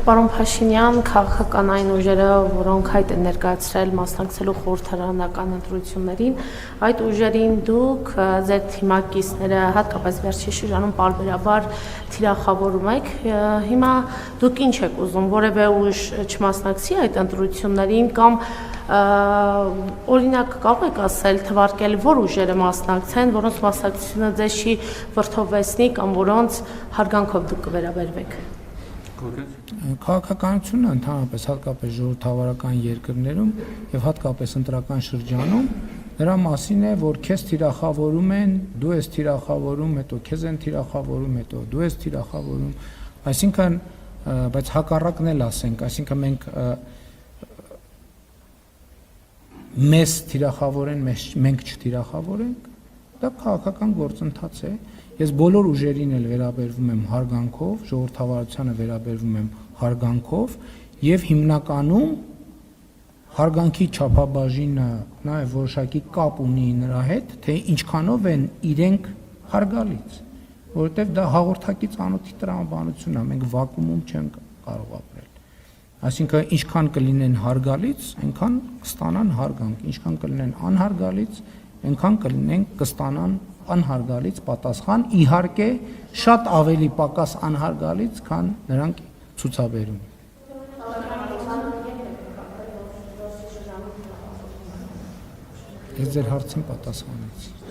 Պարոն Փաշինյան, քաղաքական ուժերը, որոնք հայտ են ներկայացրել մասնակցելու խորհրդարանական ընտրություններին, այդ ուժերին դուք ձեր թիմակիցները հատկապես վերջին շրջանում պարբերաբար թիրախավորում եք։ Հիմա դուք ինչ եք ուզում, որևէ ուժ չմասնակցի այդ ընտրություններին կամ օրինակ կարող եք ասել, թվարկել, որ ուժերը մասնակցեն, որոնց մասնակցությունը ձեզ չի վրդովվեցնի կամ որոնց հարգանքով դուք կվերաբերվեք։ Քաղաքականությունը ընդհանրապես հատկապես ժողովրդավարական երկրներում եւ հատկապես ընտրական շրջանում նրա մասին է, որ քեզ թիրախավորում են, դու ես թիրախավորում, հետո քեզ են թիրախավորում, հետո դու ես թիրախավորում, այսինքն բայց հակառակն էլ ասենք, այսինքն մեզ թիրախավորեն, մենք չթիրախավորենք, դա քաղաքական գործընթաց է։ Ես բոլոր ուժերին էլ վերաբերվում եմ հարգանքով, ժողովրդավարությանը վերաբերվում եմ հարգանքով եւ հիմնականում հարգանքի չափաբաժինը նաեւ որոշակի կապ ունի նրա հետ, թե ինչքանով են իրենք հարգալից, որովհետեւ դա հաղորդակից անոթի տրամաբանություն է, մենք վակուումում չենք կարող ապրել։ Այսինքն ինչքան կլինեն հարգալից, այնքան կստանան հարգանք, ինչքան կլինեն անհարգալից, այնքան կստանան անհարգալից պատասխան, իհարկե շատ ավելի պակաս անհարգալից, քան նրանք ցուցաբերում։ Ես ձեր հարցին պատասխանեցի։